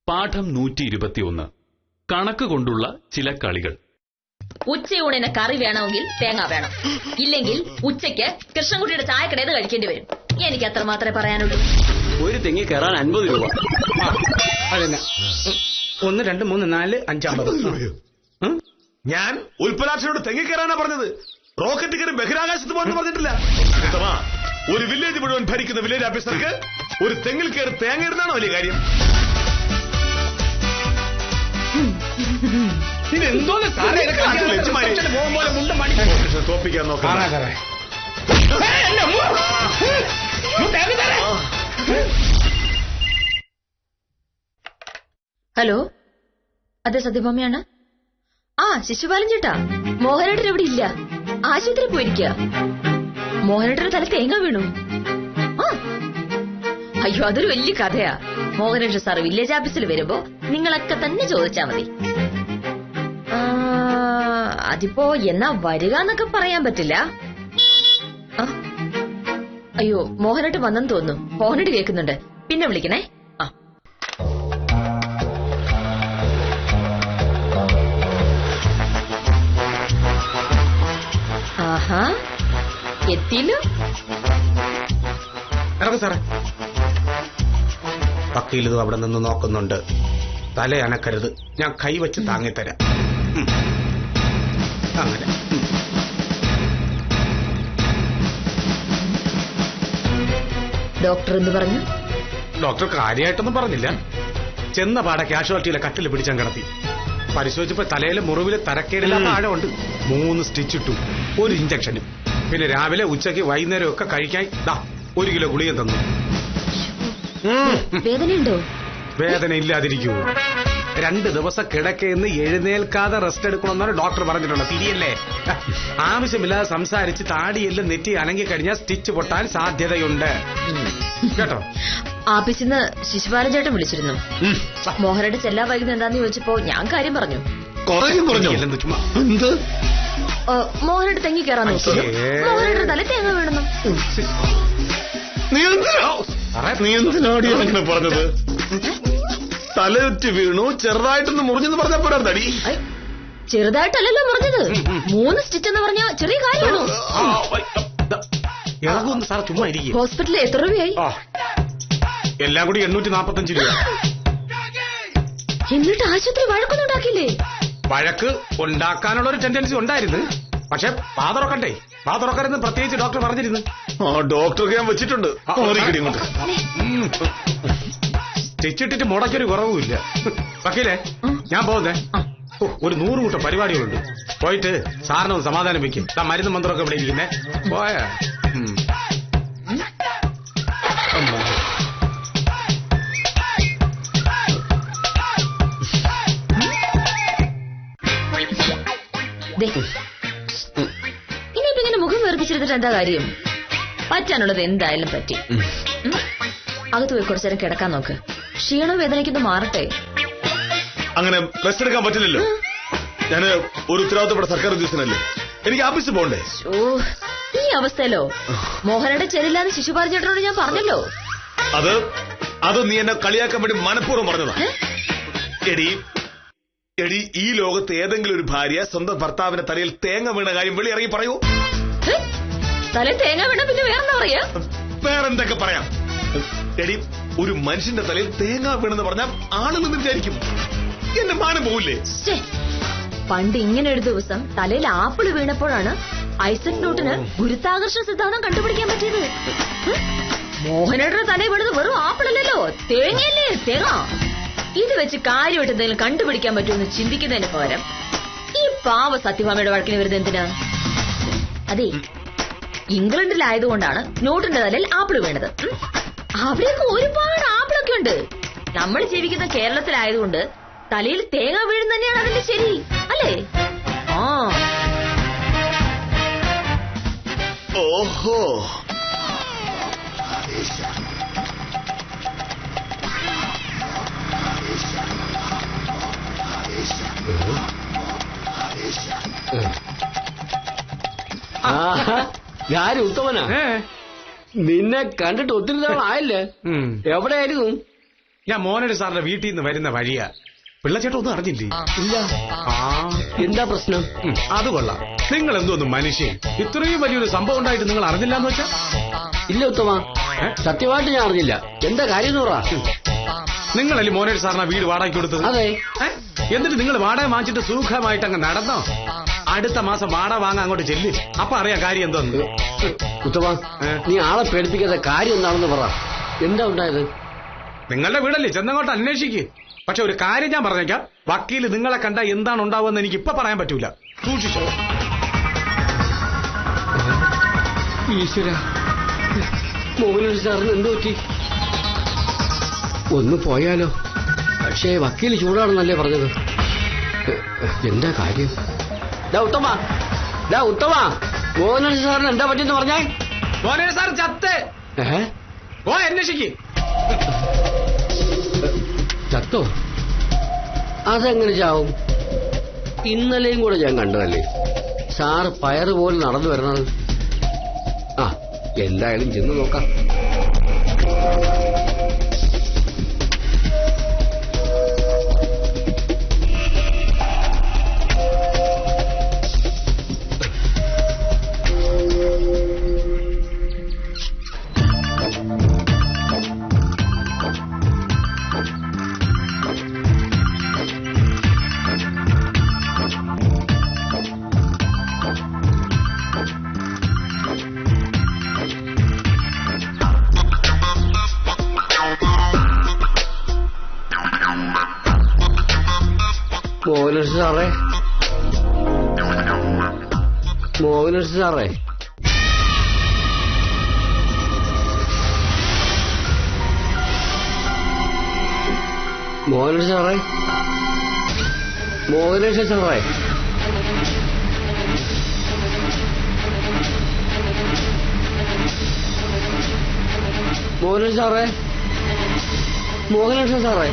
പാഠം 121 കണക്ക് കൊണ്ടുള്ള ചില കളികൾ. ഉച്ചയൂണിന് കറി വേണമെങ്കിൽ തേങ്ങ വേണം, ഇല്ലെങ്കിൽ ഉച്ചയ്ക്ക് കൃഷ്ണൻകുട്ടിയുടെ ചായക്കടയിൽ കഴിക്കേണ്ടി വരും. എനിക്ക് അത്ര മാത്രമേ പറയാനുള്ളൂ. ഒരു തെങ്ങി കയറാൻ 50 രൂപ. അതന്നെ 1 2 3 4 5 50. ഞാൻ ഉൽപ്പലാക്ഷനോട് തെങ്ങി കയറാനാ പറഞ്ഞത്. റോക്കറ്റ് കയറി ബഹിരാകാശത്ത് പോകാൻ പറഞ്ഞിട്ടില്ല. ഒരു വില്ലേജ് മുഴുവൻ ഭരിക്കുന്ന വില്ലേജ് ഓഫീസർക്ക് ഒരു തെങ്ങിൽ കയറി തേങ്ങ ഇടുന്നതാണോ വലിയ കാര്യം? തോപ്പിക്കാൻ നോക്കാം. ഹലോ, അതെ സത്യഭാമയാണ്. ശിശുപാലൻ ചേട്ടാ, മോഹനേട്ടൻ ഇവിടെ ഇല്ല, ആശുപത്രി പോയിരിക്കുക. മോഹനേട്ടന് തല തേങ്ങ വീണു. അയ്യോ, അതൊരു വലിയ കഥയാ. മോഹനേട്ടൻ സാർ വില്ലേജ് ഓഫീസിൽ വരുമ്പോ നിങ്ങളൊക്കെ തന്നെ ചോദിച്ചാ മതി. അതിപ്പോ എന്നാ വരിക എന്നൊക്കെ പറയാൻ പറ്റില്ല. അയ്യോ, മോഹനേട്ടൻ വന്നെന്ന് തോന്നുന്നു. ഫോണിട്ട് കേൾക്കുന്നുണ്ട്, പിന്നെ വിളിക്കണേ. ആഹാ, എത്തിയില്ലോ. ഇറങ്ങും സാറേ. വക്കീലിത് അവിടെ നിന്ന് നോക്കുന്നുണ്ട്. തല അനക്കരുത്, ഞാൻ കൈവച്ച് താങ്ങിത്തരാം. അങ്ങനെ ഡോക്ടർ എന്ത് പറഞ്ഞു? ഡോക്ടർ കാര്യമായിട്ടൊന്നും പറഞ്ഞില്ല. ചെന്ന പാടെ കാഷ്വാലിറ്റിയിലെ കട്ടിൽ പിടിച്ചാൻ കിടത്തി. പരിശോധിച്ചപ്പോ തലയിലെ മുറിവില് തരക്കേടില്ലാത്ത ആഴമുണ്ട്. 3 സ്റ്റിച്ച് ഇട്ടു, 1 ഇഞ്ചക്ഷനും. പിന്നെ രാവിലെ ഉച്ചയ്ക്ക് വൈകുന്നേരം ഒക്കെ കഴിക്കാൻ 1 കിലോ ഗുളിക തന്നു. വേദനയുണ്ടോ? വേദന ഇല്ലാതിരിക്കൂ. 2 ദിവസം കിടക്കയെന്ന് എഴുന്നേൽക്കാതെ റെസ്റ്റ് എടുക്കണമെന്നാണ് ഡോക്ടർ പറഞ്ഞിട്ടുള്ളത്. തിരിയല്ലേ? ആവശ്യമില്ലാതെ സംസാരിച്ച് താടിയെല്ലാം നെറ്റി അനങ്ങി കഴിഞ്ഞാൽ സ്റ്റിച്ച് പൊട്ടാൻ സാധ്യതയുണ്ട് കേട്ടോ. ആഫീസിൽ നിന്ന് ശിശുപാലൻ ചേട്ടൻ വിളിച്ചിരുന്നു. മോഹനയുടെ ചെല്ലാ വൈകുന്നത് എന്താന്ന് ചോദിച്ചപ്പോ ഞാൻ കാര്യം പറഞ്ഞു. മോഹനയുടെ തെങ്ങി കയറാൻ നോക്കി. മോഹനയുടെ തല തേങ്ങ വീണെന്നു. നീ എന്തിനാടി അങ്ങനെ പറഞ്ഞത്? തലയുറ്റി വീണു, ചെറുതായിട്ടൊന്ന് മുറിഞ്ഞെന്ന് പറഞ്ഞ പോരാ തടി. ചെറുതായിട്ടല്ലല്ലോ മുറിഞ്ഞത്, 3 സ്റ്റിച്ച് എന്ന് പറഞ്ഞ ചെറിയ കാര്യമാണോ? സാർ ചുമ്മാ ഇരിക്കും. ഹോസ്പിറ്റലിൽ എത്ര രൂപയായി? എല്ലാം കൂടി 845 രൂപ. എന്നിട്ട് ആശുപത്രി വഴക്കൊന്നും ഉണ്ടാക്കില്ലേ? വഴക്ക് ഉണ്ടാക്കാനുള്ള ഒരു ടെൻഡൻസി ഉണ്ടായിരുന്നു. പക്ഷെ പാതുറക്കട്ടെ, പാതുറക്കരുന്ന് പ്രത്യേകിച്ച് ഡോക്ടർ പറഞ്ഞിരുന്നു. ഡോക്ടർക്ക് ഞാൻ വെച്ചിട്ടുണ്ട്. സ്റ്റിച്ചിട്ടിട്ട് മുടക്കൊരു കുറവുമില്ല. വക്കീലേ, ഞാൻ പോകുന്നേ. ഒരു 100 കൂട്ടം പരിപാടികളുണ്ട്. പോയിട്ട് സാറിനൊന്ന് സമാധാനം വെക്കും. മരുന്ന് മന്ത്രമൊക്കെ ഇവിടെ ഇരിക്കുന്നേ. പോയാ ഇനിയിപ്പോ ഇങ്ങനെ മുഖം വേർപ്പിച്ചിരുന്നിട്ട് എന്താ കാര്യം? പറ്റാനുള്ളത് എന്തായാലും പറ്റി. അകത്ത് പോയി കുറച്ചു നേരം കിടക്കാൻ നോക്ക്. ക്ഷീണം വേദനയ്ക്കൊന്ന് മാറട്ടെ. അങ്ങനെ റെസ്റ്റ് എടുക്കാൻ പറ്റില്ലല്ലോ. ഞാൻ ഒരു ഉത്തരവാദിത്തപ്പെട്ട സർക്കാർ ഉദ്യോഗസ്ഥനല്ലേ, എനിക്ക് ഓഫീസിൽ പോകണ്ടേ? ഈ അവസ്ഥയിലോ? മോഹനയുടെ ചെല്ലില്ലാന്ന് ശിശുപാലൻ ചേട്ടനോട് ഞാൻ പറഞ്ഞല്ലോ. അത് നീ എന്നെ കളിയാക്കാൻ വേണ്ടി മനഃപൂർവ്വം പറഞ്ഞതാ. എടി, ഈ ലോകത്ത് ഏതെങ്കിലും ഒരു ഭാര്യ സ്വന്തം ഭർത്താവിന്റെ തലയിൽ തേങ്ങ വീണ കാര്യം വെളി ഇറങ്ങി പറയൂ. തലയിൽ തേങ്ങ വീണ പിന്നെ വേറെന്താ പറയാ? വേറെന്തൊക്കെ പറയാം. എടി, ഒരു മനുഷ്യന്റെ തലയിൽ തേങ്ങ വീണെന്ന് പറഞ്ഞാൽ ആണെന്ന് വിചാരിക്കും. എന്റെ മാനം പോവില്ലേ? പണ്ട് ഇങ്ങനെ ഒരു ദിവസം തലയിൽ ആപ്പിള് വീണപ്പോഴാണ് ഐസക് ന്യൂട്ടന് ഗുരുത്വാകർഷണ സിദ്ധാന്തം കണ്ടുപിടിക്കാൻ പറ്റിയത്. മോഹനയുടെ തലയിൽ വീണത് വെറും ആപ്പിളല്ലല്ലോ, തേങ്ങയല്ലേ, തേങ്ങ. ഇത് വെച്ച് കാര്യമായിട്ട് എന്തെങ്കിലും കണ്ടുപിടിക്കാൻ പറ്റുമെന്ന് ചിന്തിക്കുന്നതിന് പകരം ഈ പാവ സത്യഭാമയുടെ വഴക്കിന് വരുന്നത് എന്തിനാ? അതെ, ഇംഗ്ലണ്ടിലായതുകൊണ്ടാണ് ന്യൂട്ടന്റെ തലയിൽ ആപ്പിള് വീണത്. അവിടെയൊക്കെ ഒരുപാട് ആപ്പിളൊക്കെ ഉണ്ട്. നമ്മൾ ജീവിക്കുന്ന കേരളത്തിലായതുകൊണ്ട് തലയിൽ തേങ്ങ വീഴുന്ന തന്നെയാണ് അതിന്റെ ശരി, അല്ലേ? ഓഹോ, ഞാൻ ഉത്തമനാ. നിന്നെ കണ്ടിട്ട് ഒത്തിരി തവണ ആയില്ലേ? എവിടെയായിരുന്നു? ഞാൻ മോനടി സാറിന്റെ വീട്ടിൽ നിന്ന് വരുന്ന വഴിയാ. പിള്ളച്ചേട്ടൻ ഒന്നും അറിഞ്ഞില്ലേ? ഇല്ല. എന്താ പ്രശ്നം? അത് കൊള്ളാം. നിങ്ങൾ എന്തോന്നും മനുഷ്യൻ, ഇത്രയും വലിയൊരു സംഭവം ഉണ്ടായിട്ട് നിങ്ങൾ അറിഞ്ഞില്ല എന്ന് വെച്ചാ? ഇല്ല ഉത്തമ, സത്യമായിട്ട് ഞാൻ അറിഞ്ഞില്ല. എന്താ കാര്യം എന്ന് പറ. നിങ്ങളല്ലേ മോനടി സാറിന് വീട് വാടകയ്ക്ക് കൊടുത്തത്? അതെ. എന്നിട്ട് നിങ്ങൾ വാടക വാങ്ങിച്ചിട്ട് സുഖമായിട്ട് അങ്ങ് നടന്നോ? അടുത്ത മാസം വാടക വാങ്ങാൻ അങ്ങോട്ട് ചെല്ല്. അപ്പൊ അറിയാം കാര്യം എന്തോന്ന്. ഉത്തമ, നീ ആളെ പേടിപ്പിക്കാത്ത കാര്യം എന്താണെന്ന് പറ. എന്താ ഉണ്ടായത്? നിങ്ങളുടെ വീടല്ലേ, ചെന്നങ്ങോട്ട് അന്വേഷിക്ക്. പക്ഷെ ഒരു കാര്യം ഞാൻ പറഞ്ഞേക്കാം, വക്കീല് നിങ്ങളെ കണ്ട എന്താണ് ഉണ്ടാവുമെന്ന് എനിക്ക് ഇപ്പൊ പറയാൻ പറ്റൂല. സൂക്ഷിച്ചോ. ഈശ്വര, മോഹനൊരു സാറിന് എന്ത് പറ്റി? ഒന്ന് പോയാലോ? പക്ഷേ വക്കീല് ചൂടാണെന്നല്ലേ പറഞ്ഞത്. എന്താ കാര്യം? ഉത്തമ, മോഹനൊരു സാറിന് എന്താ പറ്റിയെന്ന് പറഞ്ഞേ? മോനെ സാർ ചത്ത്. ഓ അന്വേഷിക്ക്. ചത്തോ? അതെങ്ങനെ ചാവും? ഇന്നലെയും കൂടെ ഞാൻ കണ്ടതല്ലേ സാറ് പയറ് പോലെ നടന്നു വരുന്നത്. ആ, എന്തായാലും ചെന്ന് നോക്കാം. മോഹനേഷ് സാറേ, മോഹനേഷ് സാറേ, മോഹനേഷ് സാറേ, മോഹനേഷ് സാറേ, മോഹനേഷ് സാറേ, മോഹനേഷ് സാറേ.